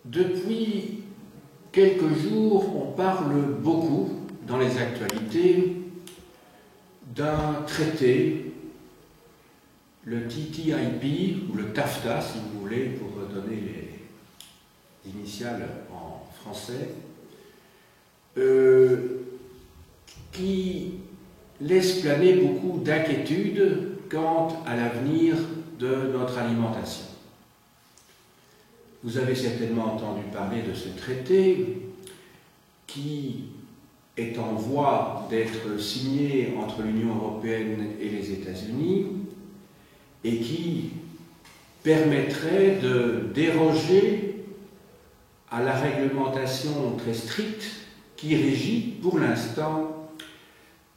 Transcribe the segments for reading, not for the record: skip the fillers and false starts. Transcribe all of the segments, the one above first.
Depuis quelques jours, on parle beaucoup dans les actualités d'un traité, le TTIP, ou le TAFTA si vous voulez, pour donner les initiales en français, qui laisse planer beaucoup d'inquiétudes quant à l'avenir de notre alimentation. Vous avez certainement entendu parler de ce traité qui est en voie d'être signé entre l'Union européenne et les États-Unis et qui permettrait de déroger à la réglementation très stricte qui régit pour l'instant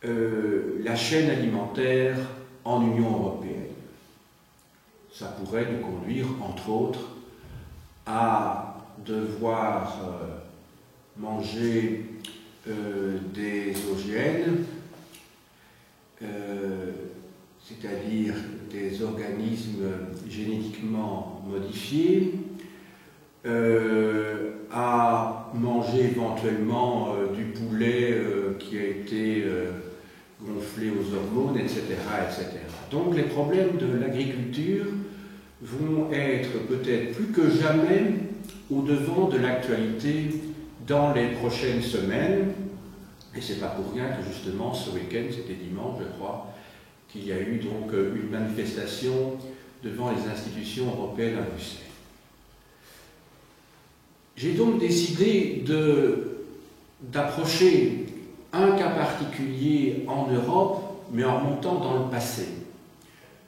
la chaîne alimentaire en Union européenne. Ça pourrait nous conduire, entre autres, à devoir manger des OGM, c'est-à-dire des organismes génétiquement modifiés, à manger éventuellement du poulet qui a été gonflé aux hormones, etc., etc. Donc les problèmes de l'agriculture vont être peut-être plus que jamais au devant de l'actualité dans les prochaines semaines. Et c'est pas pour rien que justement ce week-end, c'était dimanche je crois, qu'il y a eu donc une manifestation devant les institutions européennes à Bruxelles. J'ai donc décidé d'approcher un cas particulier en Europe, mais en remontant dans le passé,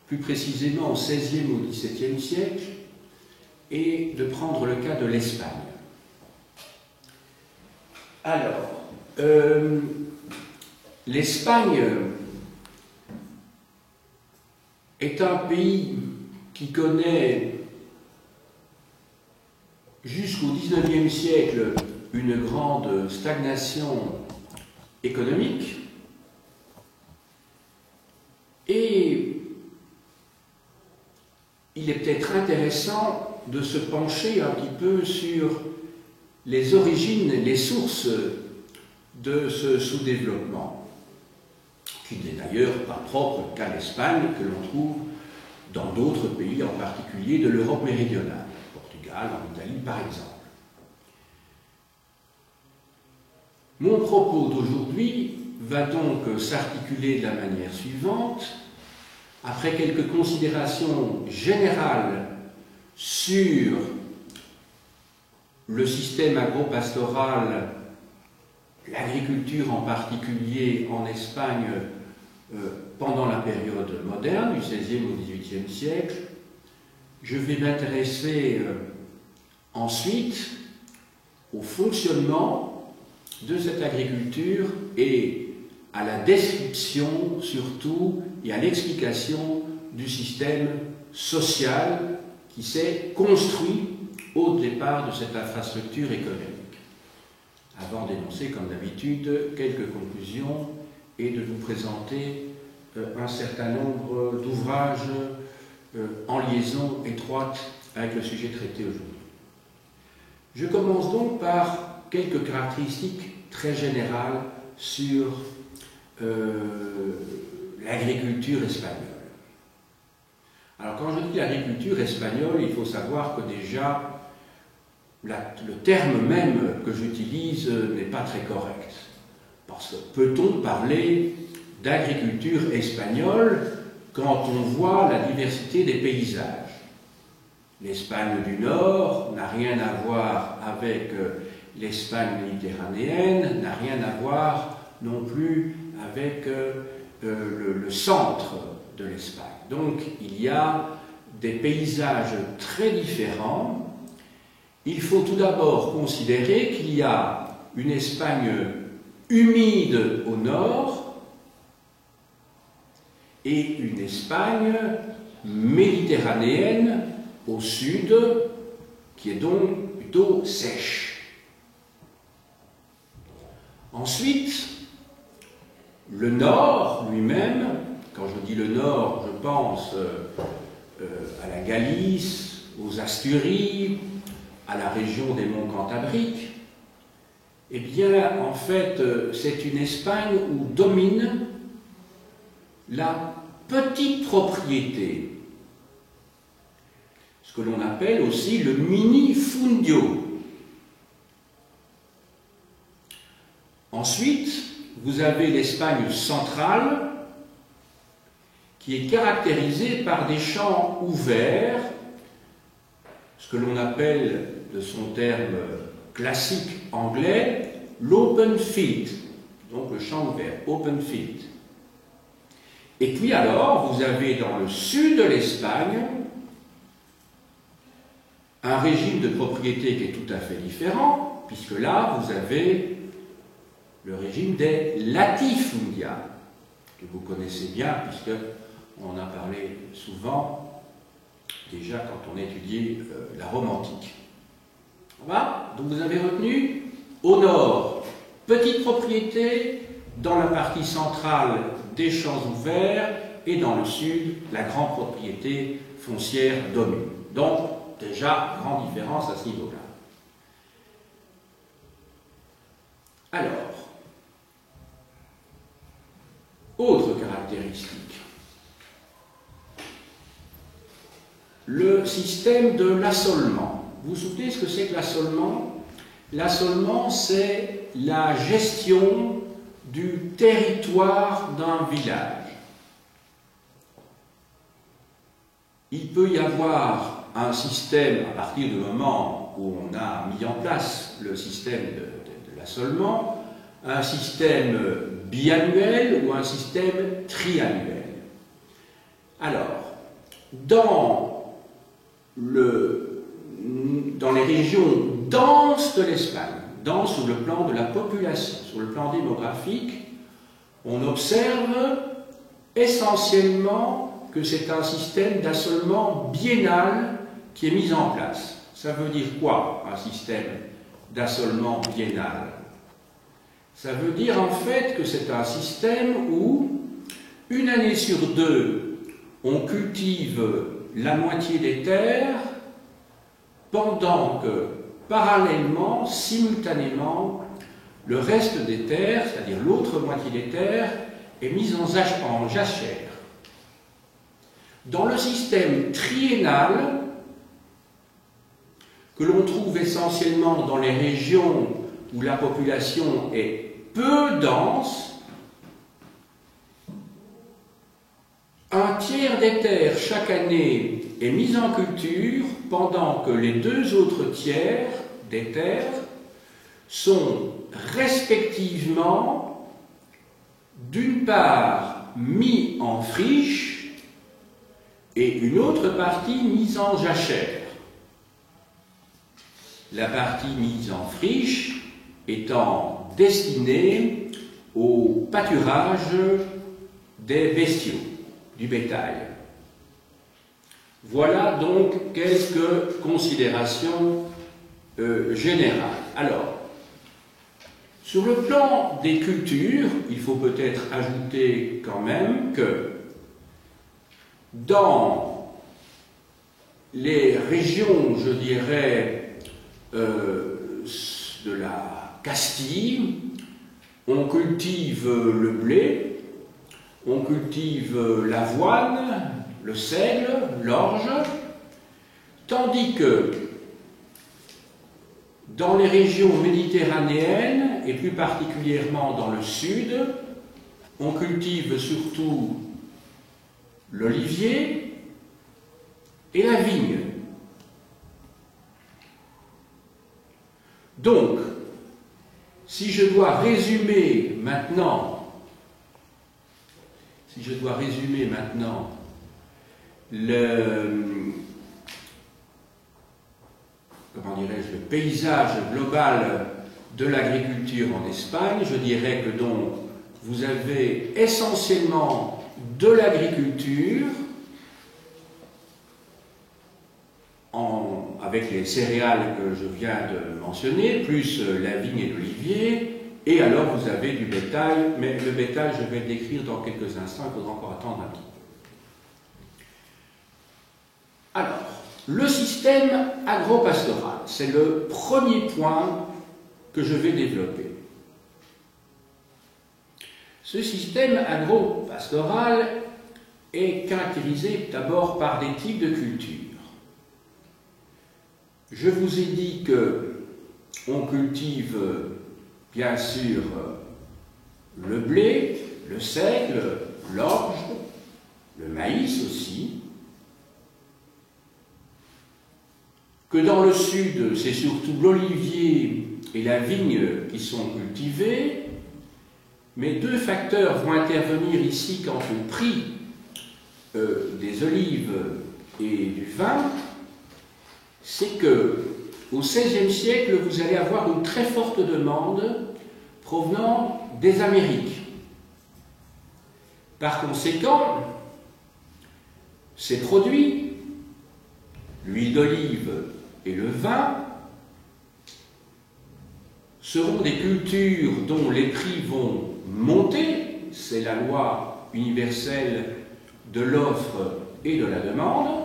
plus précisément au XVIe ou XVIIe siècle, et de prendre le cas de l'Espagne. Alors, l'Espagne est un pays qui connaît jusqu'au XIXe siècle une grande stagnation économique et il est peut-être intéressant de se pencher un petit peu sur les origines, les sources de ce sous-développement, qui n'est d'ailleurs pas propre qu'à l'Espagne, que l'on trouve dans d'autres pays, en particulier de l'Europe méridionale, Portugal, en Italie par exemple. Mon propos d'aujourd'hui va donc s'articuler de la manière suivante. Après quelques considérations générales sur le système agro-pastoral, l'agriculture en particulier en Espagne pendant la période moderne, du XVIe au XVIIIe siècle, je vais m'intéresser ensuite au fonctionnement de cette agriculture et à la description surtout et à l'explication du système social qui s'est construit au départ de cette infrastructure économique. Avant d'énoncer, comme d'habitude, quelques conclusions et de vous présenter un certain nombre d'ouvrages en liaison étroite avec le sujet traité aujourd'hui. Je commence donc par quelques caractéristiques très générales sur l'agriculture espagnole. Alors quand je dis l'agriculture espagnole, il faut savoir que déjà le terme même que j'utilise n'est pas très correct. Parce que peut-on parler d'agriculture espagnole quand on voit la diversité des paysages? L'Espagne du Nord n'a rien à voir avec l'Espagne méditerranéenne, n'a rien à voir non plus avec le centre de l'Espagne. Donc il y a des paysages très différents. Il faut tout d'abord considérer qu'il y a une Espagne humide au nord et une Espagne méditerranéenne au sud, qui est donc plutôt sèche. Ensuite, le nord lui-même, quand je dis le nord, je pense à la Galice, aux Asturies, à la région des monts Cantabriques, eh bien, en fait, c'est une Espagne où domine la petite propriété, ce que l'on appelle aussi le minifundio. Ensuite, vous avez l'Espagne centrale, qui est caractérisée par des champs ouverts, ce que l'on appelle, de son terme classique anglais, l'open field, donc le champ ouvert, open field. Et puis alors, vous avez dans le sud de l'Espagne un régime de propriété qui est tout à fait différent, puisque là, vous avez le régime des latifundia, que vous connaissez bien, puisque on en a parlé souvent, déjà quand on étudiait la Rome antique. Voilà, donc vous avez retenu, au nord, petite propriété, dans la partie centrale, des champs ouverts, et dans le sud, la grande propriété foncière domine. Donc, déjà, grande différence à ce niveau-là. Alors, autre caractéristique, le système de l'assolement. Vous vous souvenez ce que c'est que l'assolement? L'assolement, c'est la gestion du territoire d'un village. Il peut y avoir un système, à partir du moment où on a mis en place le système de l'assolement, un système biannuel ou un système triannuel. Alors, dans les régions denses de l'Espagne, denses sur le plan de la population, sur le plan démographique, on observe essentiellement que c'est un système d'assolement biennal qui est mis en place. Ça veut dire quoi, un système d'assolement biennal? Ça veut dire en fait que c'est un système où, une année sur deux, on cultive la moitié des terres, pendant que, parallèlement, simultanément, le reste des terres, c'est-à-dire l'autre moitié des terres, est mise en jachère. Dans le système triennal, que l'on trouve essentiellement dans les régions où la population est peu dense, un tiers des terres chaque année est mis en culture, pendant que les deux autres tiers des terres sont respectivement, d'une part, mis en friche et une autre partie mise en jachère. La partie mise en friche étant destinée au pâturage des bestiaux, du bétail. Voilà donc quelques considérations générales. Alors, sur le plan des cultures, il faut peut-être ajouter quand même que dans les régions, je dirais, de la Castille, on cultive le blé, on cultive l'avoine, le seigle, l'orge, tandis que dans les régions méditerranéennes, et plus particulièrement dans le sud, on cultive surtout l'olivier et la vigne. Donc, si je dois résumer maintenant le paysage global de l'agriculture en Espagne, je dirais que donc vous avez essentiellement de l'agriculture avec les céréales que je viens de mentionner, plus la vigne et l'olivier, et alors vous avez du bétail, mais le bétail je vais le décrire dans quelques instants, il faudra encore attendre un petit peu. Alors, Le système agro-pastoral, c'est le premier point que je vais développer. Ce système agro-pastoral est caractérisé d'abord par des types de cultures. Je vous ai dit qu'on cultive bien sûr le blé, le seigle, l'orge, le maïs aussi, que dans le sud, c'est surtout l'olivier et la vigne qui sont cultivés, mais deux facteurs vont intervenir ici quant au prix des olives et du vin. C'est que au XVIe siècle, vous allez avoir une très forte demande provenant des Amériques. Par conséquent, ces produits, l'huile d'olive et le vin, seront des cultures dont les prix vont monter, c'est la loi universelle de l'offre et de la demande.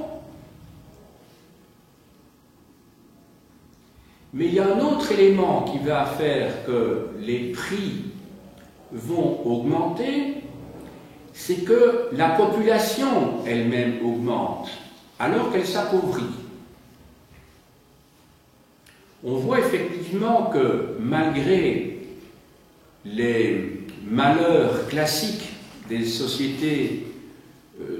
Mais il y a un autre élément qui va faire que les prix vont augmenter, c'est que la population elle-même augmente, alors qu'elle s'appauvrit. On voit effectivement que malgré les malheurs classiques des sociétés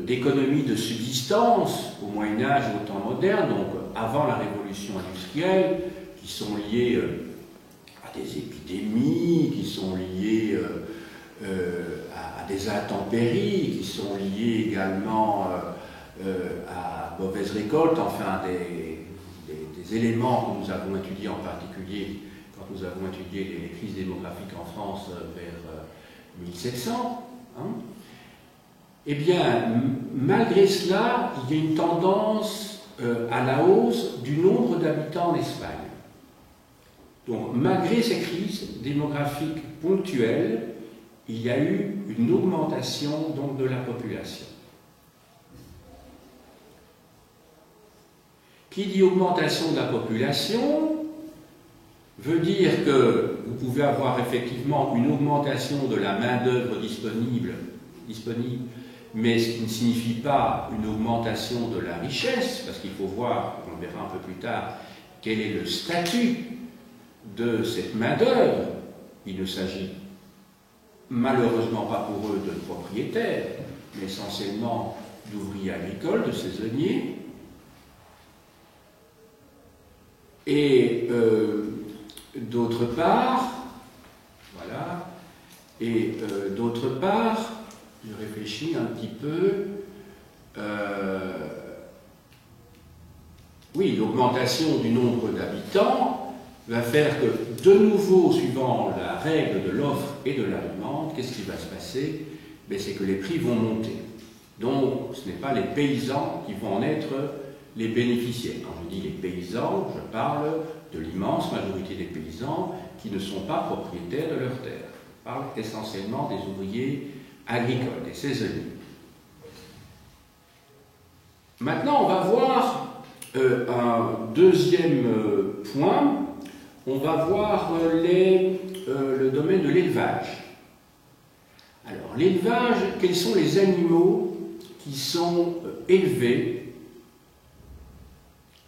d'économie de subsistance au Moyen-Âge et au temps moderne, donc avant la révolution industrielle, qui sont liées à des épidémies, qui sont liées à des intempéries, qui sont liées également à mauvaises récoltes, enfin des éléments que nous avons étudiés en particulier quand nous avons étudié les crises démographiques en France vers 1700. Hein. Eh bien, malgré cela, il y a une tendance à la hausse du nombre d'habitants en Espagne. Donc, malgré ces crises démographiques ponctuelles, il y a eu une augmentation donc, de la population. Qui dit augmentation de la population veut dire que vous pouvez avoir effectivement une augmentation de la main-d'œuvre disponible, mais ce qui ne signifie pas une augmentation de la richesse, parce qu'il faut voir, on le verra un peu plus tard, quel est le statut de cette main-d'œuvre. Il ne s'agit malheureusement pas pour eux de propriétaires, mais essentiellement d'ouvriers agricoles, de saisonniers. Et d'autre part, voilà, et d'autre part, je réfléchis un petit peu, oui, l'augmentation du nombre d'habitants va faire que, de nouveau, suivant la règle de l'offre et de la demande, qu'est-ce qui va se passer? C'est que les prix vont monter. Donc, ce n'est pas les paysans qui vont en être les bénéficiaires. Quand je dis les paysans, je parle de l'immense majorité des paysans qui ne sont pas propriétaires de leurs terres. Je parle essentiellement des ouvriers agricoles, des saisonniers. Maintenant, on va voir un deuxième point. On va voir le domaine de l'élevage. Alors, l'élevage, quels sont les animaux qui sont élevés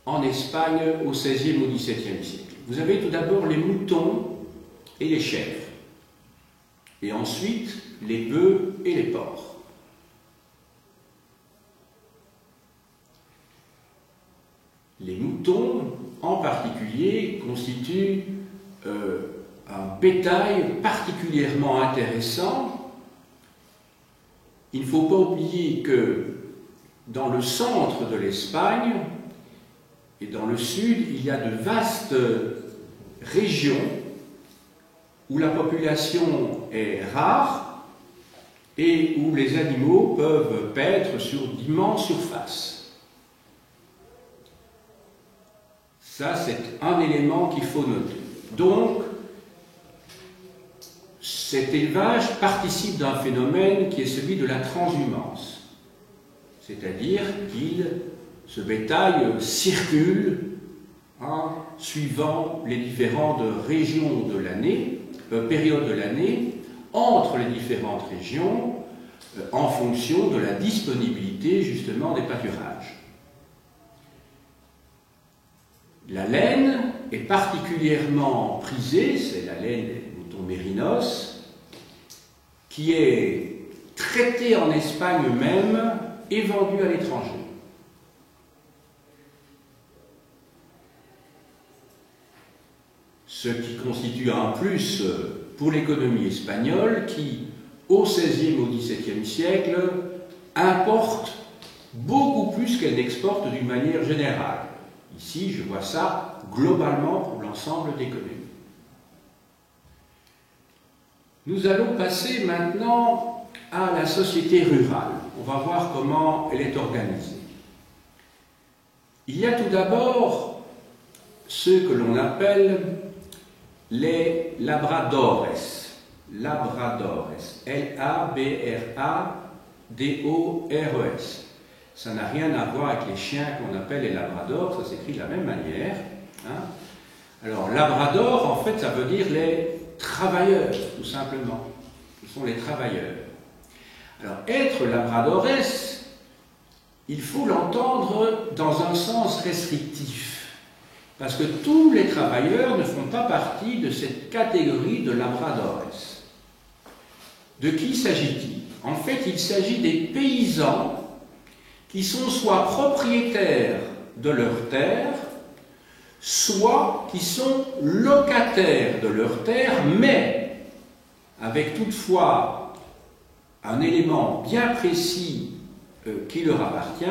en Espagne au XVIe ou XVIIe siècle? Vous avez tout d'abord les moutons et les chèvres, et ensuite les bœufs et les porcs. Les moutons, en particulier, constituent un bétail particulièrement intéressant. Il ne faut pas oublier que dans le centre de l'Espagne et dans le sud, il y a de vastes régions où la population est rare et où les animaux peuvent paître sur d'immenses surfaces. Ça, c'est un élément qu'il faut noter. Donc, cet élevage participe d'un phénomène qui est celui de la transhumance. C'est-à-dire qu'il ce bétail circule suivant les différentes régions de l'année, périodes de l'année, entre les différentes régions, en fonction de la disponibilité justement des pâturages. La laine est particulièrement prisée, c'est la laine des moutons mérinos, qui est traitée en Espagne même et vendue à l'étranger. Ce qui constitue un plus pour l'économie espagnole qui, au XVIe au XVIIe siècle, importe beaucoup plus qu'elle n'exporte d'une manière générale. Ici, je vois ça globalement pour l'ensemble des communes. Nous allons passer maintenant à la société rurale. On va voir comment elle est organisée. Il y a tout d'abord ceux que l'on appelle les labradores. Labradores. L-A-B-R-A-D-O-R-E-S. Ça n'a rien à voir avec les chiens qu'on appelle les labradors, ça s'écrit de la même manière. Alors, labrador, en fait, ça veut dire les travailleurs, tout simplement. Ce sont les travailleurs. Alors, être labradores, il faut l'entendre dans un sens restrictif, parce que tous les travailleurs ne font pas partie de cette catégorie de labradores. De qui s'agit-il? En fait, il s'agit des paysans qui sont soit propriétaires de leurs terres, soit qui sont locataires de leurs terres, mais avec toutefois un élément bien précis qui leur appartient,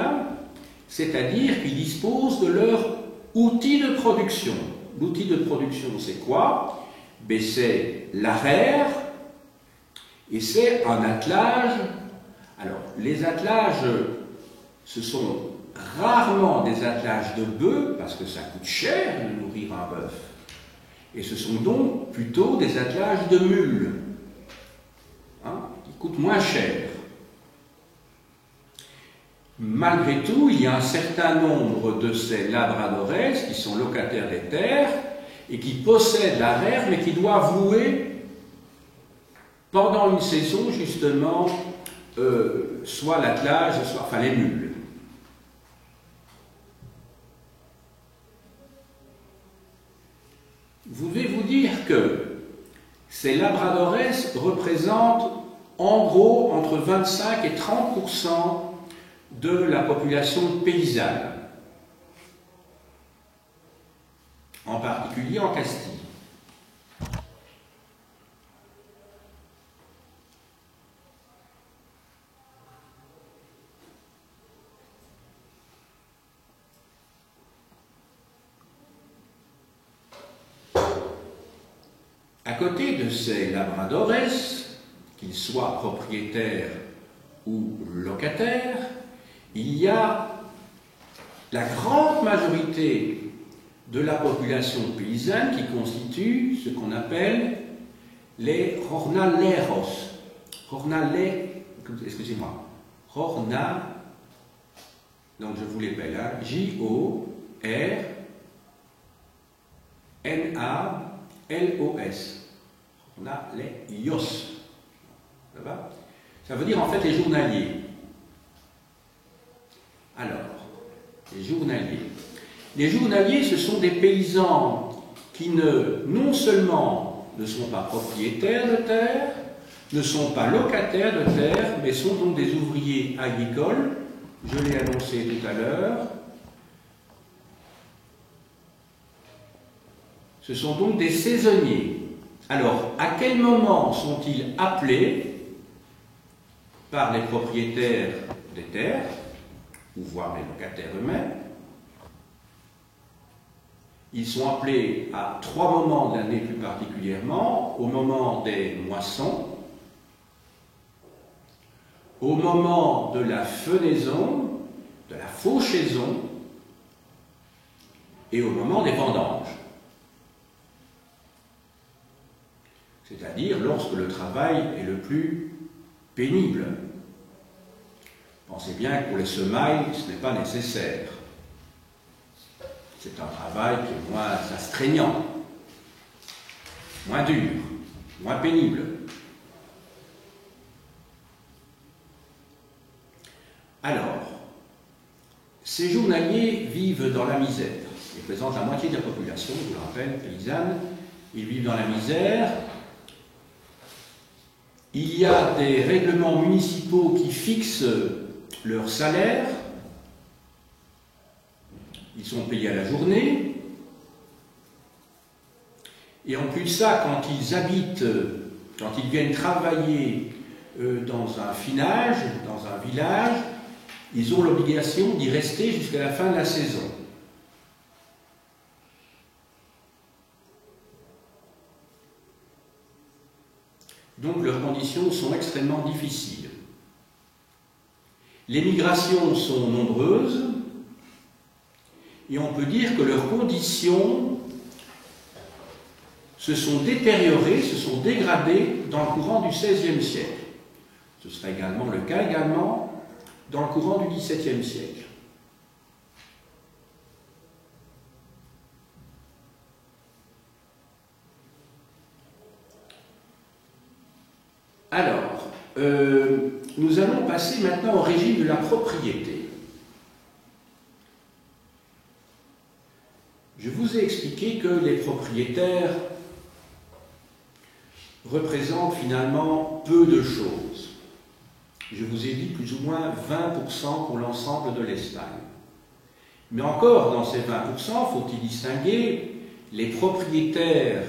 c'est-à-dire qu'ils disposent de leur outil de production. L'outil de production, c'est quoi? C'est l'arère et c'est un attelage. Alors, les attelages, ce sont rarement des attelages de bœufs, parce que ça coûte cher de nourrir un bœuf. Et ce sont donc plutôt des attelages de mules, qui coûtent moins cher. Malgré tout, il y a un certain nombre de ces labradores qui sont locataires des terres et qui possèdent l'arère, mais qui doivent louer pendant une saison, justement, soit l'attelage, soit les mules. Vous devez vous dire que ces labradores représentent en gros entre 25 et 30% de la population paysanne, en particulier en Castille. À côté de ces labradores, qu'ils soient propriétaires ou locataires, il y a la grande majorité de la population paysanne qui constitue ce qu'on appelle les jornaleros. Excusez-moi. Donc je vous l'appelle, J-O-R-N-A-L-O-S. Jornaleros. Ça va? Ça veut dire en fait les journaliers. Alors, les journaliers. Les journaliers, ce sont des paysans qui non seulement ne sont pas propriétaires de terre, ne sont pas locataires de terre, mais sont donc des ouvriers agricoles. Je l'ai annoncé tout à l'heure. Ce sont donc des saisonniers. Alors, à quel moment sont-ils appelés par les propriétaires des terres, ou voire les locataires eux-mêmes? Ils sont appelés à 3 moments de l'année plus particulièrement: au moment des moissons, au moment de la fenaison, de la fauchaison, et au moment des vendanges. C'est-à-dire lorsque le travail est le plus pénible. Pensez bien que pour les semailles, ce n'est pas nécessaire. C'est un travail qui est moins astreignant, moins dur, moins pénible. Alors, ces journaliers vivent dans la misère. Ils représentent la moitié de la population, je vous le rappelle, paysanne. Ils vivent dans la misère. Il y a des règlements municipaux qui fixent leur salaire. Ils sont payés à la journée. Et en plus de ça, quand ils habitent, quand ils viennent travailler dans un finage, dans un village, ils ont l'obligation d'y rester jusqu'à la fin de la saison. Donc leurs conditions sont extrêmement difficiles. Les migrations sont nombreuses et on peut dire que leurs conditions se sont détériorées, se sont dégradées dans le courant du XVIe siècle. Ce sera également le cas dans le courant du XVIIe siècle. Alors, nous allons passer maintenant au régime de la propriété. Je vous ai expliqué que les propriétaires représentent finalement peu de choses. Je vous ai dit plus ou moins 20% pour l'ensemble de l'Espagne. Mais encore, dans ces 20%, faut-il distinguer les propriétaires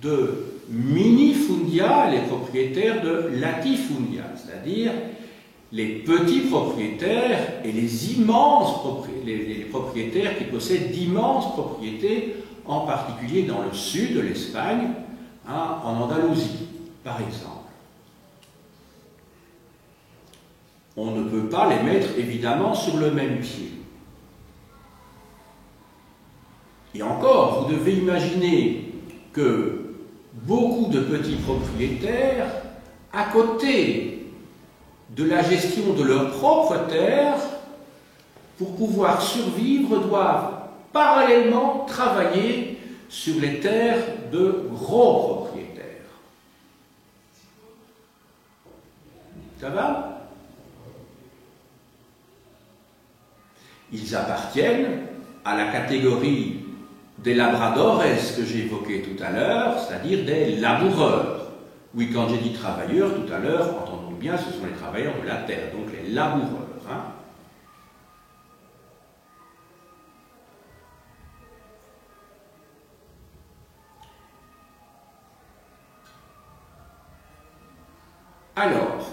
de minifundia et les propriétaires de latifundia, c'est-à-dire les petits propriétaires et les immenses les propriétaires qui possèdent d'immenses propriétés, en particulier dans le sud de l'Espagne, en Andalousie, par exemple. On ne peut pas les mettre évidemment sur le même pied. Et encore, vous devez imaginer que beaucoup de petits propriétaires, à côté de la gestion de leur propre terre, pour pouvoir survivre, doivent parallèlement travailler sur les terres de gros propriétaires. Ça va ? Ils appartiennent à la catégorie des labradores que j'ai évoqué tout à l'heure, c'est-à-dire des laboureurs. Oui, quand j'ai dit travailleurs tout à l'heure, entendons bien, ce sont les travailleurs de la terre, donc les laboureurs. Alors,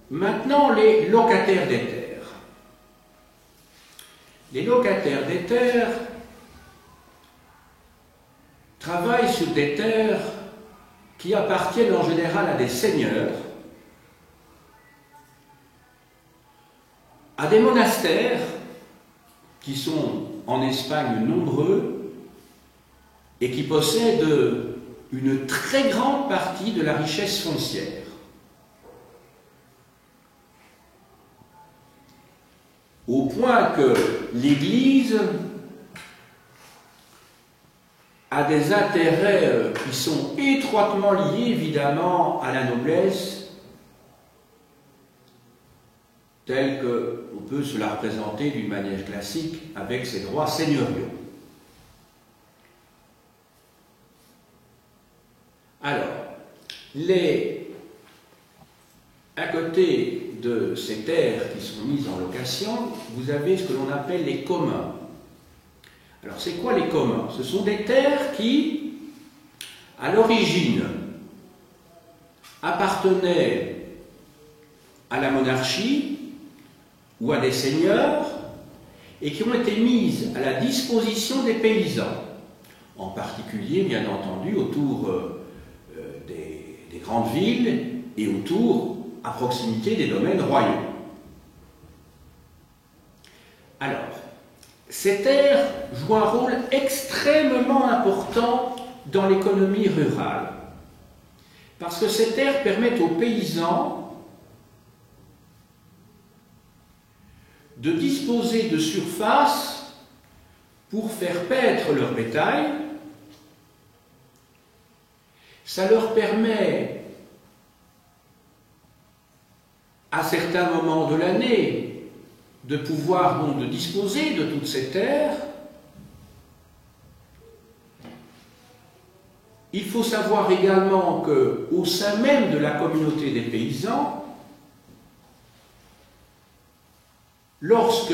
maintenant les locataires des terres. Les locataires des terres travaillent sur des terres qui appartiennent en général à des seigneurs, à des monastères qui sont en Espagne nombreux et qui possèdent une très grande partie de la richesse foncière. Au point que l'Église a des intérêts qui sont étroitement liés évidemment à la noblesse, telle qu'on peut se la représenter d'une manière classique avec ses droits seigneuriaux. Alors, à côté de ces terres qui sont mises en location, vous avez ce que l'on appelle les communs. Alors, c'est quoi les communs? Ce sont des terres qui, à l'origine, appartenaient à la monarchie ou à des seigneurs et qui ont été mises à la disposition des paysans, en particulier, bien entendu, autour des grandes villes et autour, à proximité des domaines royaux. Alors, ces terres jouent un rôle extrêmement important dans l'économie rurale, parce que ces terres permettent aux paysans de disposer de surfaces pour faire paître leur bétail. Ça leur permet, à certains moments de l'année, de pouvoir donc de disposer de toutes ces terres. Il faut savoir également qu'au sein même de la communauté des paysans, lorsque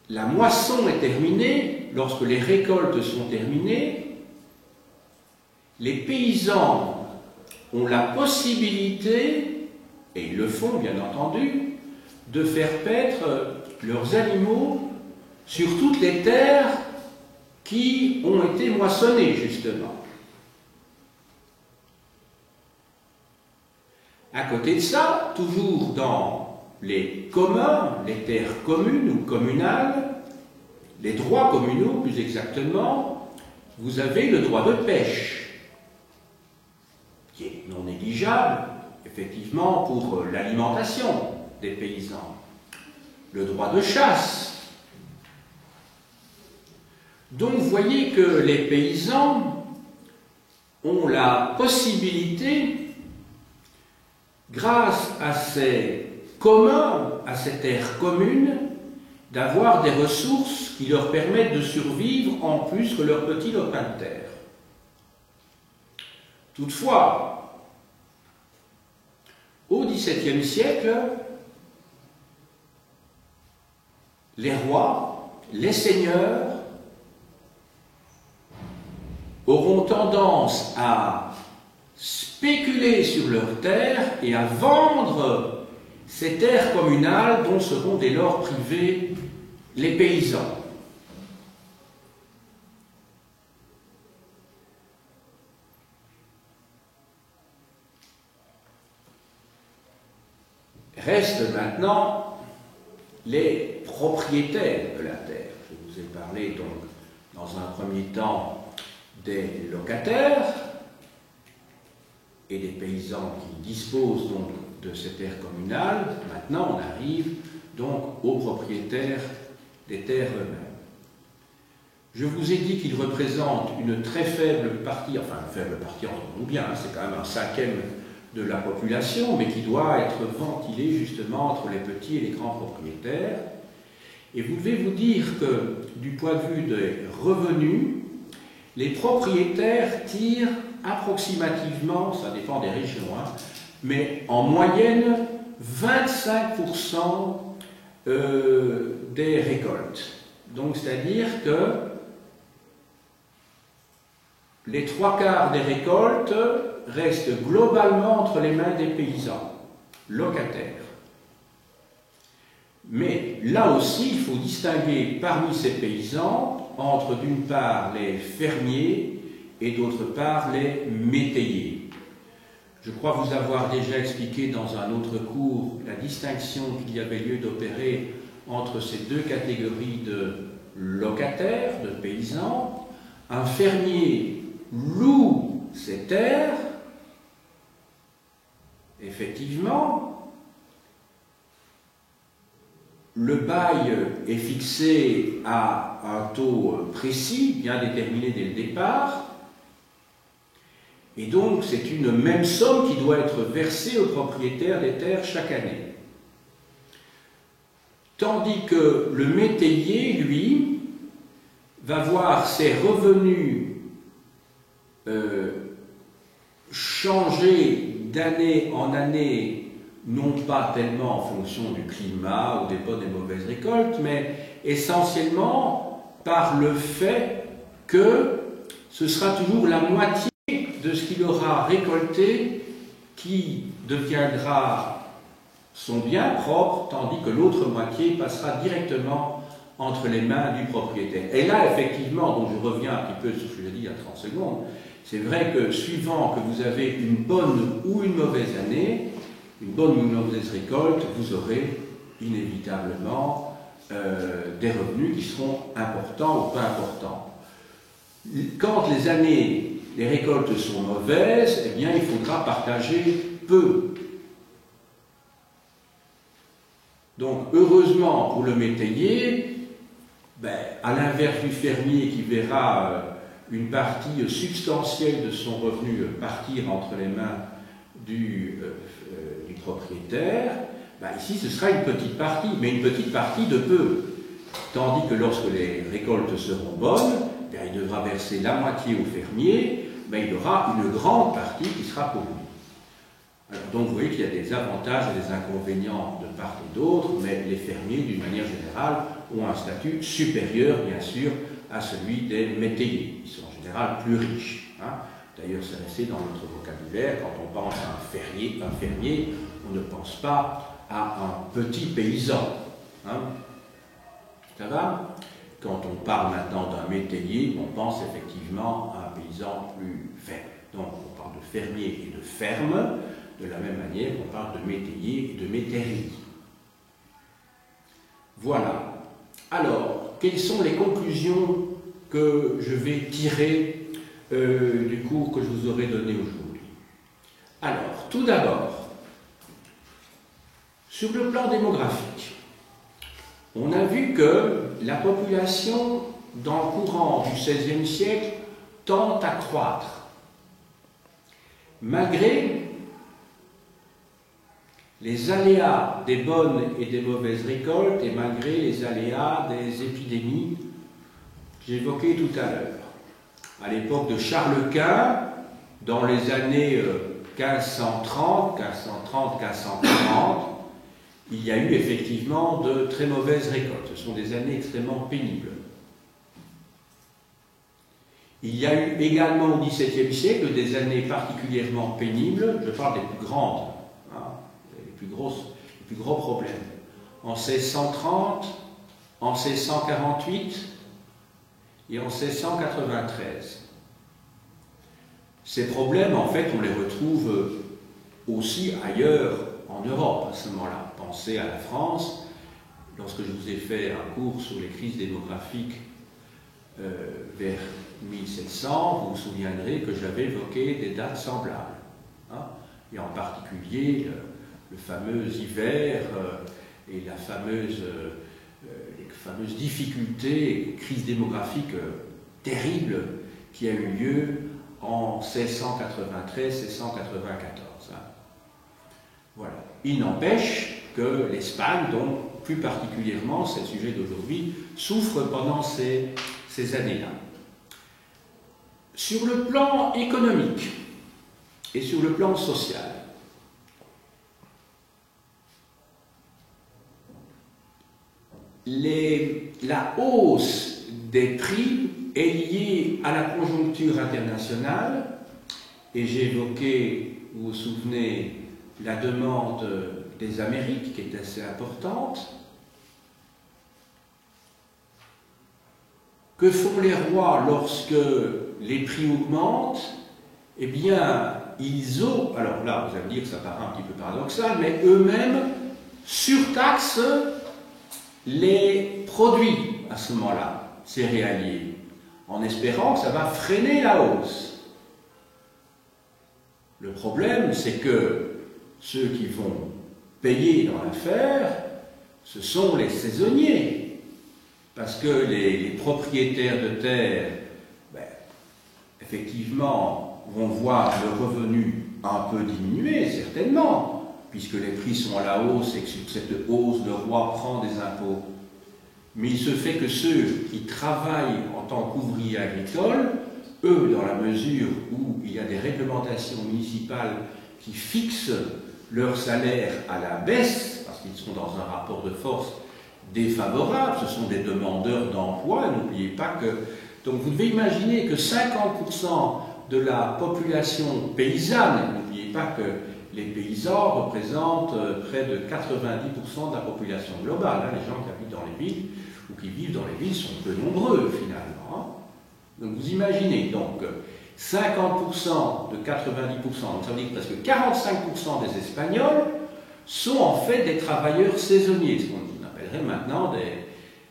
la moisson est terminée, lorsque les récoltes sont terminées, les paysans ont la possibilité, et ils le font bien entendu, de faire paître leurs animaux sur toutes les terres qui ont été moissonnées, justement. À côté de ça, toujours dans les communs, les terres communes ou communales, les droits communaux plus exactement, vous avez le droit de pêche, qui est non négligeable, effectivement, pour l'alimentation des paysans. Le droit de chasse. Donc vous voyez que les paysans ont la possibilité, grâce à ces communs, à ces terres communes, d'avoir des ressources qui leur permettent de survivre en plus que leur petit lopin de terre. Toutefois, au XVIIe siècle, les rois, les seigneurs, auront tendance à spéculer sur leurs terres et à vendre ces terres communales dont seront dès lors privés les paysans. Restent maintenant les propriétaires de la terre. Je vous ai parlé donc dans un premier temps des locataires et des paysans qui disposent donc de ces terres communales. Maintenant, on arrive donc aux propriétaires des terres eux-mêmes. Je vous ai dit qu'ils représentent une très faible partie, enfin une faible partie, entendons bien, c'est quand même un cinquième de la population, mais qui doit être ventilé justement entre les petits et les grands propriétaires. Et vous devez vous dire que, du point de vue des revenus, les propriétaires tirent approximativement, ça dépend des régions, mais en moyenne 25% des récoltes. Donc c'est-à-dire que les 3/4 des récoltes restent globalement entre les mains des paysans, locataires. Mais là aussi, il faut distinguer parmi ces paysans entre d'une part les fermiers et d'autre part les métayers. Je crois vous avoir déjà expliqué dans un autre cours la distinction qu'il y avait lieu d'opérer entre ces deux catégories de locataires, de paysans. Un fermier loue ses terres, effectivement. Le bail est fixé à un taux précis, bien déterminé dès le départ, et donc c'est une même somme qui doit être versée aux propriétaires des terres chaque année. Tandis que le métayer, lui, va voir ses revenus changer d'année en année, non pas tellement en fonction du climat ou des bonnes et mauvaises récoltes, mais essentiellement par le fait que ce sera toujours la moitié de ce qu'il aura récolté qui deviendra son bien propre, tandis que l'autre moitié passera directement entre les mains du propriétaire. Et là, effectivement, donc je reviens un petit peu sur ce que j'ai dit il y a 30 secondes, c'est vrai que suivant que vous avez une bonne ou une mauvaise année, une bonne ou une mauvaise récolte, vous aurez inévitablement des revenus qui seront importants ou pas importants. Quand les récoltes sont mauvaises, eh bien il faudra partager peu. Donc heureusement pour le métayer, à l'inverse du fermier qui verra une partie substantielle de son revenu partir entre les mains du propriétaire, ici ce sera une petite partie, mais une petite partie de peu. Tandis que lorsque les récoltes seront bonnes, il devra verser la moitié au fermier, il y aura une grande partie qui sera pour lui. Alors, donc vous voyez qu'il y a des avantages et des inconvénients de part et d'autre, mais les fermiers, d'une manière générale, ont un statut supérieur, bien sûr, à celui des métayers. Ils sont en général plus riches. D'ailleurs, c'est resté dans notre vocabulaire, quand on pense à un fermier, on ne pense pas à un petit paysan. Ça va? Quand on parle maintenant d'un métayer, on pense effectivement à un paysan plus faible. Donc on parle de fermier et de ferme, de la même manière qu'on parle de métayer et de métairie. Voilà. Alors, quelles sont les conclusions que je vais tirer du cours que je vous aurai donné aujourd'hui? Alors, tout d'abord, sur le plan démographique, on a vu que la population, dans le courant du XVIe siècle, tend à croître, malgré les aléas des bonnes et des mauvaises récoltes et malgré les aléas des épidémies que j'évoquais tout à l'heure. À l'époque de Charles Quint, dans les années 1530, 1540, il y a eu effectivement de très mauvaises récoltes. Ce sont des années extrêmement pénibles. Il y a eu également au XVIIe siècle des années particulièrement pénibles, je parle des plus grandes, les plus gros problèmes. En 1630, en 1648 et en 1693. Ces problèmes, en fait, on les retrouve aussi ailleurs en Europe à ce moment-là. Pensez à la France. Lorsque je vous ai fait un cours sur les crises démographiques vers 1700, vous vous souviendrez que j'avais évoqué des dates semblables. Et en particulier le fameux hiver et les fameuses difficultés, crise démographique terrible qui a eu lieu en 1693-1694. Voilà. Il n'empêche que l'Espagne, donc plus particulièrement, c'est le sujet d'aujourd'hui, souffre pendant ces années-là. Sur le plan économique et sur le plan social, la hausse des prix est liée à la conjoncture internationale, et j'ai évoqué, vous vous souvenez, la demande des Amériques qui est assez importante. Que font les rois lorsque les prix augmentent? Eh bien, ils ont, alors là vous allez me dire que ça paraît un petit peu paradoxal, mais eux-mêmes surtaxent les produits à ce moment-là, céréaliers, en espérant que ça va freiner la hausse. Le problème, c'est que ceux qui vont payer dans l'affaire, ce sont les saisonniers. Parce que les propriétaires de terre, effectivement, vont voir le revenu un peu diminuer, certainement, puisque les prix sont à la hausse et que sur cette hausse, le roi prend des impôts. Mais il se fait que ceux qui travaillent en tant qu'ouvriers agricoles, eux, dans la mesure où il y a des réglementations municipales qui fixent leur salaire à la baisse, parce qu'ils sont dans un rapport de force défavorable, ce sont des demandeurs d'emploi, n'oubliez pas que... Donc vous devez imaginer que 50% de la population paysanne, n'oubliez pas que les paysans représentent près de 90% de la population globale, les gens qui habitent dans les villes ou qui vivent dans les villes sont peu nombreux finalement. Donc vous imaginez, donc 50% de 90%, donc ça veut dire que presque 45% des Espagnols sont en fait des travailleurs saisonniers, ce qu'on appellerait maintenant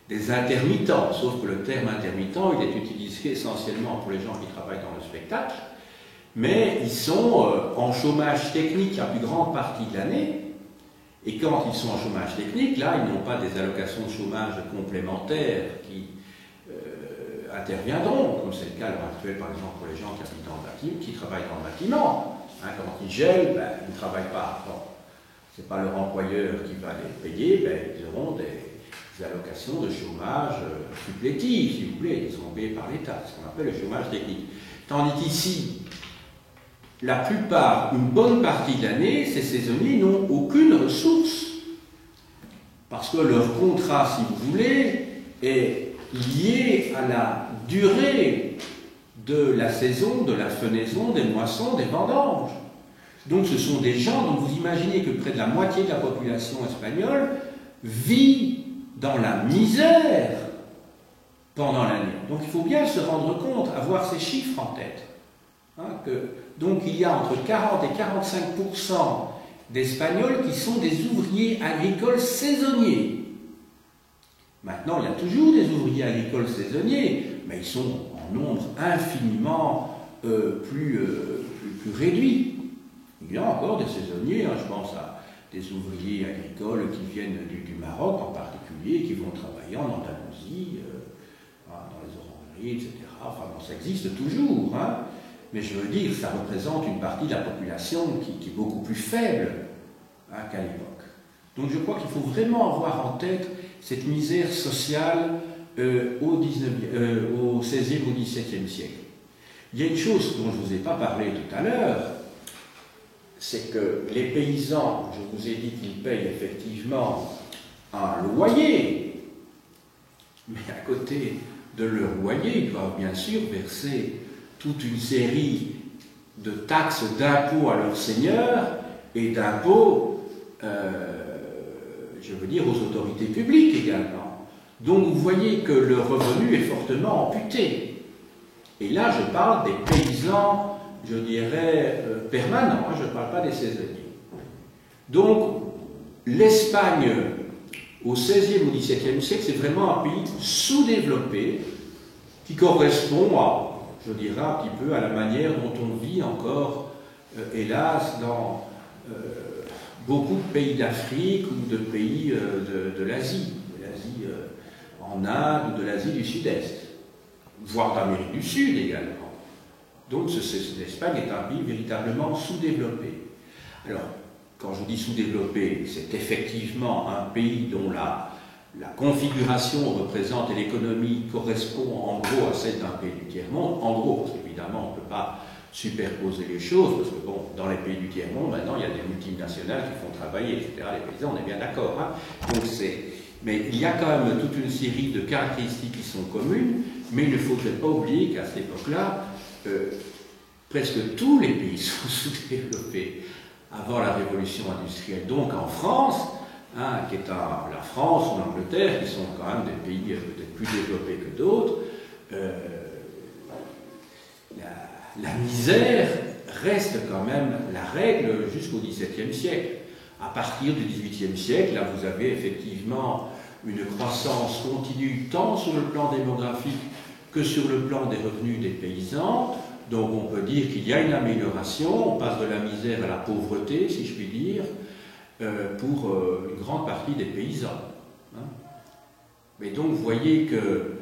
des intermittents, sauf que le terme intermittent, il est utilisé essentiellement pour les gens qui travaillent dans le spectacle, mais ils sont en chômage technique la plus grande partie de l'année, et quand ils sont en chômage technique, là, ils n'ont pas des allocations de chômage complémentaires interviendront, comme c'est le cas à l'heure actuelle, par exemple, pour les gens qui habitent dans le bâtiment, qui travaillent dans le bâtiment. Quand ils gèlent, ben, ils ne travaillent pas. Bon, ce n'est pas leur employeur qui va les payer, ben, ils auront des allocations de chômage supplétives, si vous voulez, ils seront payés par l'État, ce qu'on appelle le chômage technique. Tandis qu'ici, la plupart, une bonne partie de l'année, ces saisonniers n'ont aucune ressource. Parce que leur contrat, si vous voulez, est lié à la durée de la saison, de la fenaison, des moissons, des vendanges. Donc ce sont des gens dont vous imaginez que près de la moitié de la population espagnole vit dans la misère pendant l'année. Donc il faut bien se rendre compte, avoir ces chiffres en tête. Donc il y a entre 40 et 45% d'Espagnols qui sont des ouvriers agricoles saisonniers. Maintenant, il y a toujours des ouvriers agricoles saisonniers, mais ils sont en nombre infiniment plus réduit. Il y a encore des saisonniers, je pense à des ouvriers agricoles qui viennent du Maroc en particulier, qui vont travailler en Andalousie, dans les orangeries, etc. Enfin, bon, ça existe toujours, mais je veux dire, ça représente une partie de la population qui est beaucoup plus faible qu'à l'époque. Donc je crois qu'il faut vraiment avoir en tête cette misère sociale au XVIe ou XVIIe siècle. Il y a une chose dont je ne vous ai pas parlé tout à l'heure, c'est que les paysans, je vous ai dit qu'ils payent effectivement un loyer, mais à côté de leur loyer, ils doivent bien sûr verser toute une série de taxes, d'impôts à leur seigneur et d'impôts, je veux dire, aux autorités publiques également. Donc vous voyez que le revenu est fortement amputé. Et là, je parle des paysans, je dirais, permanents, je ne parle pas des saisonniers. Donc, l'Espagne, au XVIe ou XVIIe siècle, c'est vraiment un pays sous-développé qui correspond à, je dirais, un petit peu à la manière dont on vit encore, hélas, dans beaucoup de pays d'Afrique ou de pays de l'Asie, en Inde ou de l'Asie du Sud-Est, voire d'Amérique du Sud également. Donc l'Espagne est un pays véritablement sous-développé. Alors, quand je dis sous-développé, c'est effectivement un pays dont la configuration représente et l'économie correspond en gros à celle d'un pays du tiers-monde. En gros, parce qu'évidemment, on ne peut pas superposer les choses, parce que bon, dans les pays du tiers-monde, maintenant, il y a des multinationales qui font travailler, etc. Les paysans, on est bien d'accord. Donc mais il y a quand même toute une série de caractéristiques qui sont communes, mais il ne faudrait pas oublier qu'à cette époque-là, presque tous les pays sont sous-développés avant la révolution industrielle. Donc en France, qui est la France ou l'Angleterre, qui sont quand même des pays peut-être plus développés que d'autres, la misère reste quand même la règle jusqu'au XVIIe siècle. À partir du XVIIIe siècle, là vous avez effectivement une croissance continue tant sur le plan démographique que sur le plan des revenus des paysans. Donc on peut dire qu'il y a une amélioration, on passe de la misère à la pauvreté, si je puis dire, pour une grande partie des paysans. Mais donc vous voyez que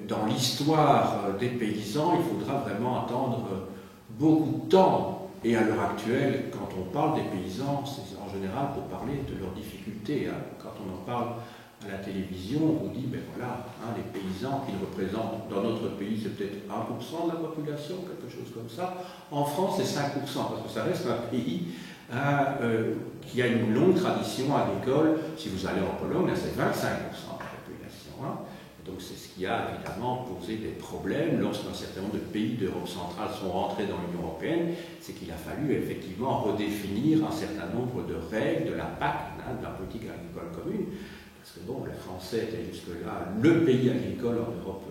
dans l'histoire des paysans, il faudra vraiment attendre beaucoup de temps. Et à l'heure actuelle, quand on parle des paysans, c'est en général pour parler de leurs difficultés. Quand on en parle à la télévision, on vous dit, ben voilà, les paysans qui représentent, dans notre pays, c'est peut-être 1% de la population, quelque chose comme ça. En France, c'est 5%, parce que ça reste un pays qui a une longue tradition agricole. Si vous allez en Pologne, c'est 25% de la population. Donc c'est ce qui a évidemment posé des problèmes lorsqu'un certain nombre de pays d'Europe centrale sont rentrés dans l'Union européenne, c'est qu'il a fallu effectivement redéfinir un certain nombre de règles de la PAC, de la politique agricole commune, parce que bon, les Français étaient jusque-là le pays agricole en Europe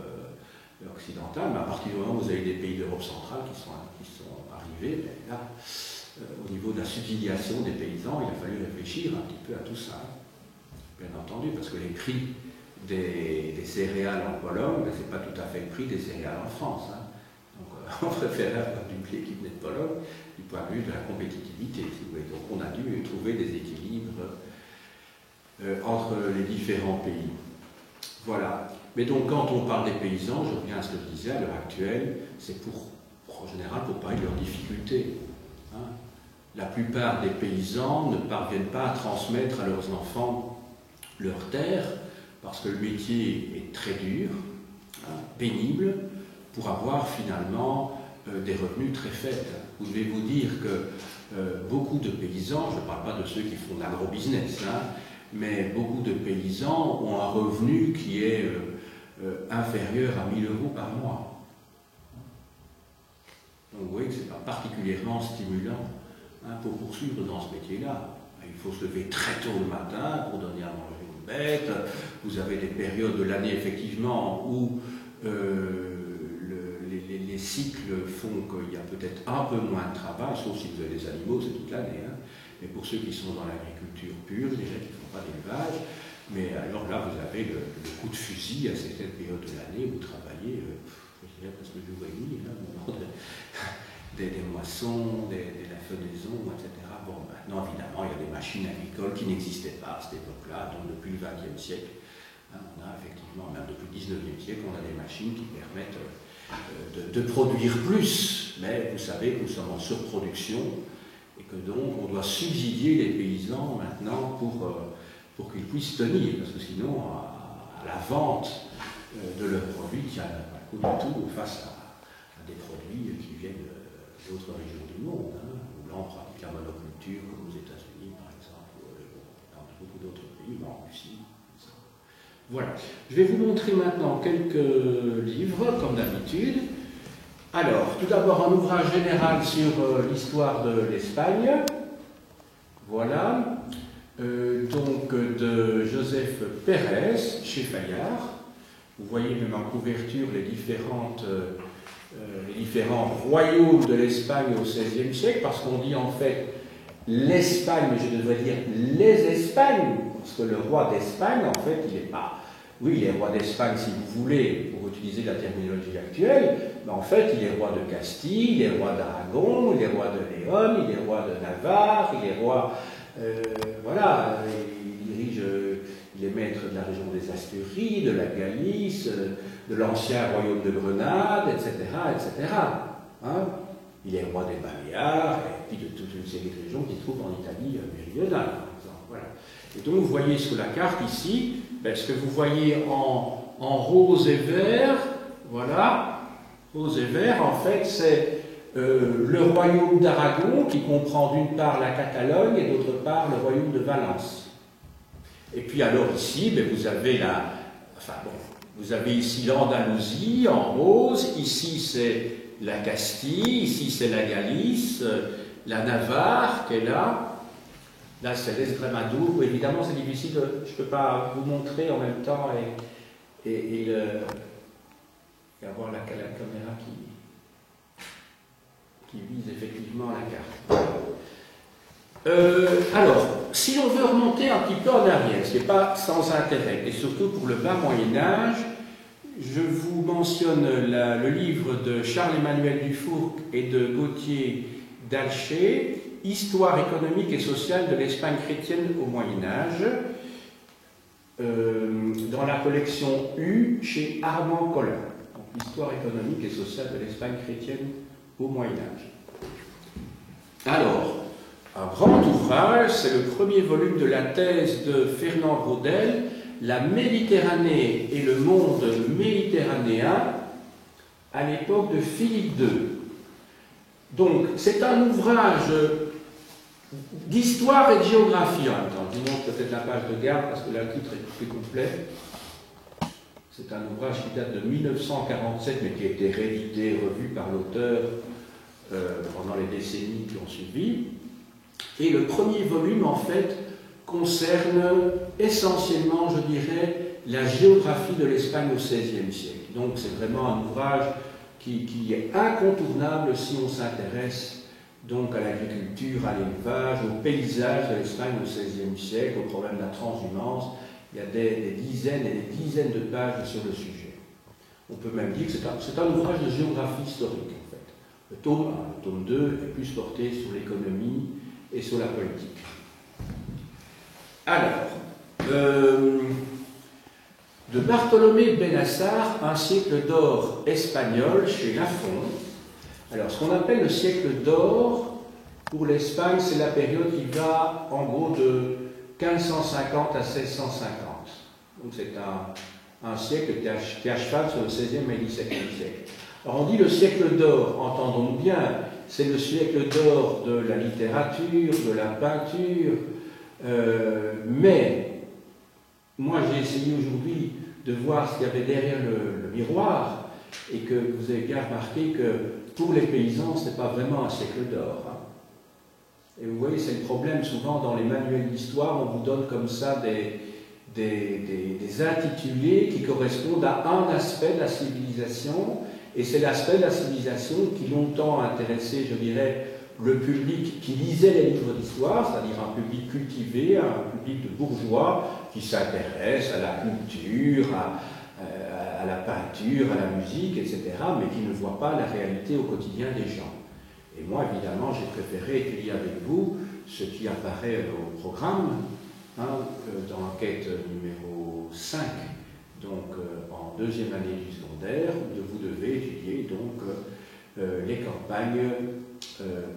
occidentale, mais à partir du moment où vous avez des pays d'Europe centrale qui sont arrivés, ben là, au niveau de la subsidiation des paysans, il a fallu réfléchir un petit peu à tout ça, bien entendu, parce que les prix des céréales en Pologne, ce n'est pas tout à fait le prix des céréales en France. Donc on préfère avoir du blé qui venait de Pologne du point de vue de la compétitivité, si vous voulez. Donc on a dû trouver des équilibres entre les différents pays. Voilà. Mais donc, quand on parle des paysans, je reviens à ce que je disais, à l'heure actuelle, c'est en général pour parler de leurs difficultés. Hein. La plupart des paysans ne parviennent pas à transmettre à leurs enfants leurs terres, parce que le métier est très dur, hein, pénible, pour avoir finalement des revenus très faibles. Vous devez vous dire que beaucoup de paysans, je ne parle pas de ceux qui font de l'agro-business, hein, mais beaucoup de paysans ont un revenu qui est inférieur à 1 000 € par mois. Donc vous voyez que ce n'est pas particulièrement stimulant, hein, pour poursuivre dans ce métier-là. Il faut se lever très tôt le matin pour donner à manger une bête. Vous avez des périodes de l'année effectivement où les cycles font qu'il y a peut-être un peu moins de travail, sauf si vous avez des animaux, c'est toute l'année. Hein. Mais pour ceux qui sont dans l'agriculture pure, déjà qui ne font pas d'élevage, mais alors là, vous avez le coup de fusil à certaines périodes de l'année où vous travaillez, je dirais presque jour et nuit, hein, des moissons, de la fenaison, etc. Bon, maintenant, évidemment, il y a des machines agricoles qui n'existaient pas à cette époque-là, donc depuis le XXe siècle. Hein, on a effectivement, même depuis le XIXe siècle, on a des machines qui permettent de produire plus. Mais vous savez que nous sommes en surproduction et que donc on doit subsidier les paysans maintenant pour qu'ils puissent tenir, parce que sinon, à la vente de leurs produits, il n'y a pas de coup du tout face à des produits qui viennent d'autres régions du monde, hein, où là on pratique la monoculture, comme aux États-Unis par exemple, ou dans beaucoup d'autres pays, en Russie. Voilà. Je vais vous montrer maintenant quelques livres, comme d'habitude. Alors, tout d'abord un ouvrage général sur l'histoire de l'Espagne. Voilà. Donc de Joseph Pérez, chez Fayard. Vous voyez même en couverture les différents royaumes de l'Espagne au XVIe siècle, parce qu'on dit en fait l'Espagne, mais je devrais dire les Espagnes, parce que le roi d'Espagne, en fait, il n'est pas... Oui, il est roi d'Espagne, si vous voulez, pour utiliser la terminologie actuelle, mais en fait, il est roi de Castille, il est roi d'Aragon, il est roi de Léon, il est roi de Navarre, il est roi... voilà, il dirige... il est maître de la région des Asturies, de la Galice, de l'ancien royaume de Grenade, etc., etc. Hein? Il est roi des Baléares, et puis de toute une série de régions qui se trouvent en Italie méridionale, par exemple. Voilà. Et donc, vous voyez sur la carte ici, ben, ce que vous voyez en rose et vert, voilà, rose et vert, en fait, c'est le royaume d'Aragon, qui comprend d'une part la Catalogne et d'autre part le royaume de Valence. Et puis alors ici, ben, vous avez vous avez ici l'Andalousie en rose, ici c'est la Castille, ici c'est la Galice, la Navarre qui est là. Là, c'est l'Estrémadure, où évidemment c'est difficile, je ne peux pas vous montrer en même temps et avoir la caméra qui vise effectivement la carte. Alors, si on veut remonter un petit peu en arrière, ce qui n'est pas sans intérêt, et surtout pour le bas Moyen-Âge, je vous mentionne le livre de Charles-Emmanuel Dufourcq et de Gauthier d'Alcher, Histoire économique et sociale de l'Espagne chrétienne au Moyen-Âge, dans la collection U chez Armand Collin. Histoire économique et sociale de l'Espagne chrétienne au Moyen-Âge. Alors, un grand ouvrage, c'est le premier volume de la thèse de Fernand Braudel, La Méditerranée et le monde méditerranéen à l'époque de Philippe II. Donc, c'est un ouvrage d'histoire et de géographie en même temps. Je vous montre peut-être la page de garde parce que là, le titre est plus complet. C'est un ouvrage qui date de 1947, mais qui a été réédité, revu par l'auteur pendant les décennies qui ont suivi. Et le premier volume, en fait, concerne essentiellement, je dirais, la géographie de l'Espagne au XVIe siècle. Donc c'est vraiment un ouvrage qui est incontournable si on s'intéresse donc à l'agriculture, à l'élevage, au paysage de l'Espagne au XVIe siècle, au problème de la transhumance. Il y a des dizaines et des dizaines de pages sur le sujet. On peut même dire que c'est un ouvrage de géographie historique, en fait. Le tome 1, le tome 2 est plus porté sur l'économie et sur la politique. Alors, de Bartolomé Benassar, un siècle d'or espagnol chez Lafon. Alors, ce qu'on appelle le siècle d'or pour l'Espagne, c'est la période qui va en gros de 1550 à 1650. Donc, c'est un siècle qui est à cheval sur le XVIe et XVIIe siècle. Alors, on dit le siècle d'or, entendons-nous bien, c'est le siècle d'or de la littérature, de la peinture, mais moi j'ai essayé aujourd'hui de voir ce qu'il y avait derrière le miroir, et que vous avez bien remarqué que pour les paysans, ce n'est pas vraiment un siècle d'or. Hein. Et vous voyez, c'est le problème souvent dans les manuels d'histoire, on vous donne comme ça des intitulés qui correspondent à un aspect de la civilisation, et c'est l'aspect de la civilisation qui longtemps intéressé, je dirais, le public qui lisait les livres d'histoire, c'est-à-dire un public cultivé, un public de bourgeois qui s'intéresse à la culture, à la peinture, à la musique, etc., mais qui ne voit pas la réalité au quotidien des gens. Et moi, évidemment, j'ai préféré étudier avec vous ce qui apparaît au programme, hein, dans l'enquête numéro 5, donc en deuxième année du secondaire, où vous devez étudier donc les campagnes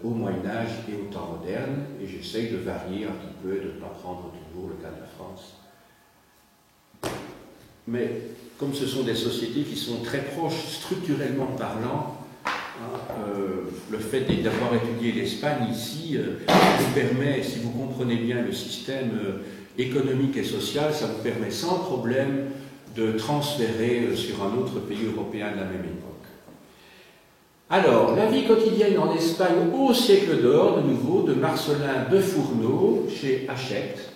au Moyen-Âge et au temps moderne, et j'essaye de varier un petit peu, de ne pas prendre toujours le cas de la France. Mais comme ce sont des sociétés qui sont très proches structurellement parlant, le fait d'avoir étudié l'Espagne ici vous permet, si vous comprenez bien le système économique et social, ça vous permet sans problème de transférer sur un autre pays européen de la même époque. Alors, la vie quotidienne en Espagne au siècle d'or, de nouveau, de Marcelin de Fourneau, chez Hachette.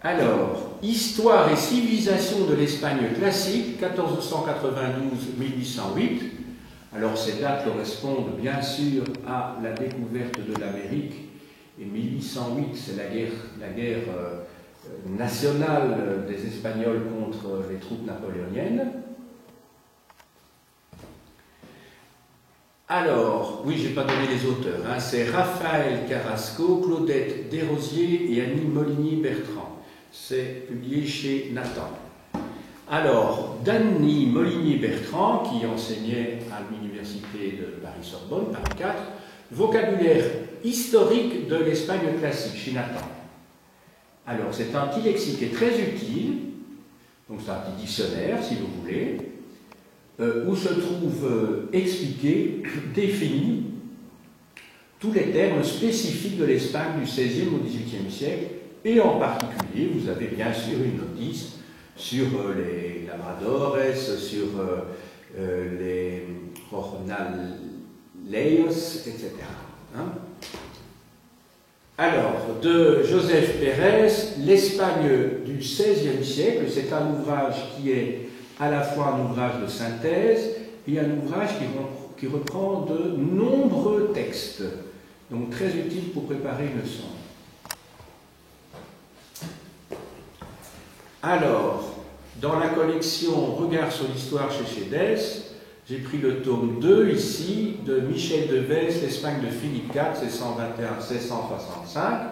Alors, Histoire et civilisation de l'Espagne classique, 1492-1808. Alors, ces dates correspondent bien sûr à la découverte de l'Amérique, et 1808, c'est la guerre nationale des Espagnols contre les troupes napoléoniennes. Alors, oui, je n'ai pas donné les auteurs, hein, c'est Raphaël Carrasco, Claudette Desrosiers et Annie Moligny-Bertrand. C'est publié chez Nathan. Alors, Danny Moligny-Bertrand, qui enseignait à l'université de Paris-Sorbonne, Paris 4, vocabulaire historique de l'Espagne classique, chez Nathan. Alors, c'est un petit lexique qui est très utile, donc c'est un petit dictionnaire, si vous voulez, où se trouvent expliqués, définis, tous les termes spécifiques de l'Espagne du XVIe au XVIIIe siècle, et en particulier, vous avez bien sûr une notice sur les labradores, sur les jornaleos, etc. Hein? Alors, de Joseph Pérez, l'Espagne du XVIe siècle, c'est un ouvrage qui est à la fois un ouvrage de synthèse et un ouvrage qui reprend de nombreux textes, donc très utile pour préparer une leçon. Alors, dans la collection Regard sur l'histoire chez Chédès, j'ai pris le tome 2 ici de Michel Deves, l'Espagne de Philippe IV, 1621-1665.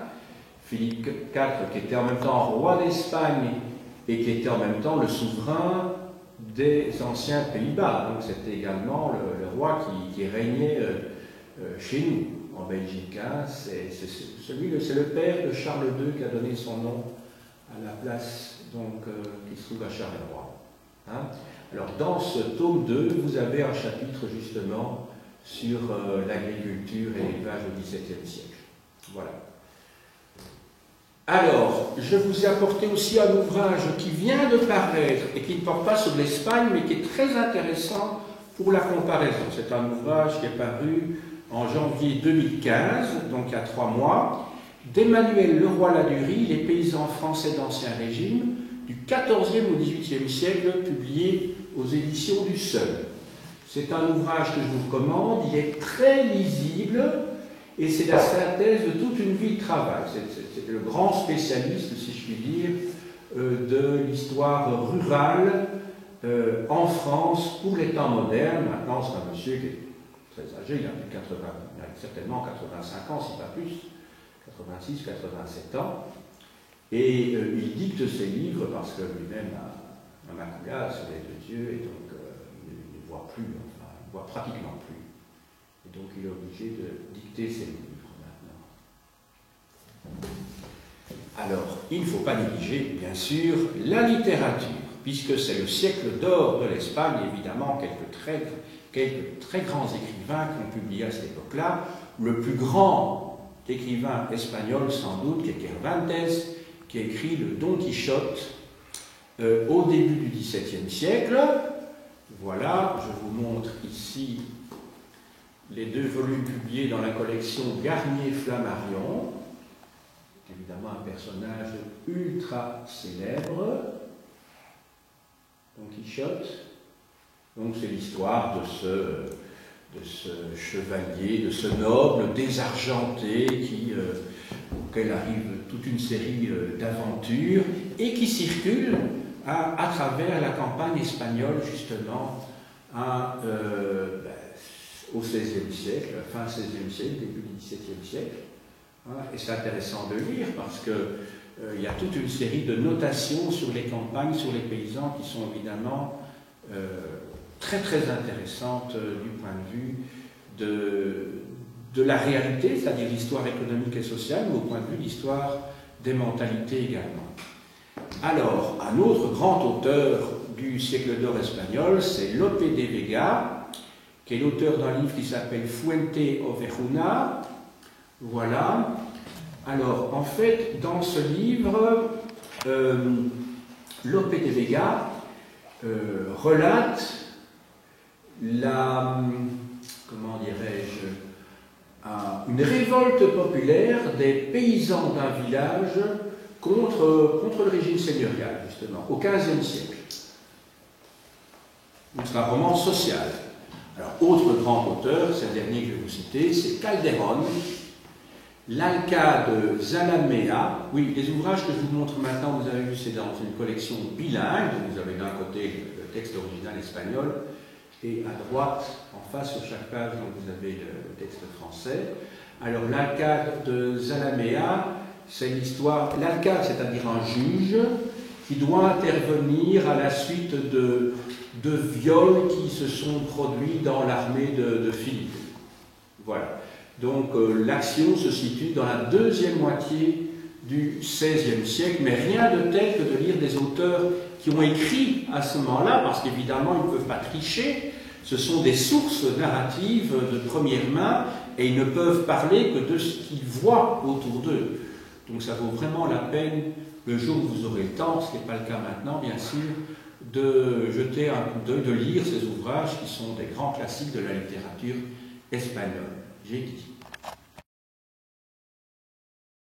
Philippe IV qui était en même temps roi d'Espagne et qui était en même temps le souverain des anciens Pays-Bas. Donc c'était également le roi qui régnait chez nous, en Belgique. Hein. C'est le père de Charles II qui a donné son nom à la place donc, qui se trouve à Charleroi. Hein. Alors dans ce tome 2, vous avez un chapitre justement sur l'agriculture et l'élevage au XVIIe siècle. Voilà. Alors, je vous ai apporté aussi un ouvrage qui vient de paraître et qui ne porte pas sur l'Espagne, mais qui est très intéressant pour la comparaison. C'est un ouvrage qui est paru en janvier 2015, donc il y a 3 mois, d'Emmanuel Leroy-Ladurie, Les paysans français d'Ancien Régime, du XIVe au XVIIIe siècle, publié aux éditions du Seuil. C'est un ouvrage que je vous recommande, il est très lisible, et c'est la synthèse de toute une vie de travail. C'est le grand spécialiste, si je puis dire, de l'histoire rurale en France pour les temps modernes. Maintenant, c'est un monsieur qui est très âgé, il a plus de 80, il a certainement 85 ans, si pas plus, 86, 87 ans. Et il dicte ses livres parce que lui-même a un macula, soleil de Dieu, et donc il ne voit plus, enfin, il ne voit pratiquement plus. Et donc il est obligé de dicter ses livres maintenant. Alors, il ne faut pas négliger, bien sûr, la littérature, puisque c'est le siècle d'or de l'Espagne, évidemment, quelques très grands écrivains qui ont publié à cette époque-là. Le plus grand écrivain espagnol, sans doute, qui est Cervantes, qui a écrit le Don Quichotte au début du XVIIe siècle. Voilà, je vous montre ici les 2 volumes publiés dans la collection Garnier-Flammarion. Évidemment un personnage ultra célèbre, Don Quichotte. Donc c'est l'histoire de ce chevalier, de ce noble désargenté auquel arrive toute une série d'aventures et qui circule à travers la campagne espagnole justement au XVIe siècle, fin XVIe siècle, début du XVIIe siècle. Et c'est intéressant de lire parce qu'il y a toute une série de notations sur les campagnes, sur les paysans qui sont évidemment très intéressantes du point de vue de la réalité, c'est-à-dire l'histoire économique et sociale, mais au point de vue de l'histoire des mentalités également. Alors, un autre grand auteur du siècle d'or espagnol, c'est Lope de Vega, qui est l'auteur d'un livre qui s'appelle Fuente Ovejuna. Voilà. Alors, en fait, dans ce livre, Lope de Vega relate comment dirais-je, une révolte populaire des paysans d'un village contre le régime seigneurial, justement, au XVe siècle. Donc c'est un roman social. Alors, autre grand auteur, c'est le dernier que je vais vous citer, c'est Calderón, l'Alcade Zalamea. Oui, les ouvrages que je vous montre maintenant, vous avez vu, c'est dans une collection bilingue. Vous avez d'un côté le texte original espagnol, et à droite, en face, sur chaque page, donc, vous avez le texte français. Alors, l'Alcade de Zalamea, c'est l'histoire... L'Alcade, c'est-à-dire un juge, qui doit intervenir à la suite de viols qui se sont produits dans l'armée de Philippe. Voilà. Donc, l'action se situe dans la deuxième moitié du XVIe siècle, mais rien de tel que de lire des auteurs qui ont écrit à ce moment-là, parce qu'évidemment, ils ne peuvent pas tricher. Ce sont des sources narratives de première main, et ils ne peuvent parler que de ce qu'ils voient autour d'eux. Donc ça vaut vraiment la peine, le jour où vous aurez le temps, ce qui n'est pas le cas maintenant, bien sûr, de jeter un coup d'œil, de lire ces ouvrages qui sont des grands classiques de la littérature espagnole. J'ai dit.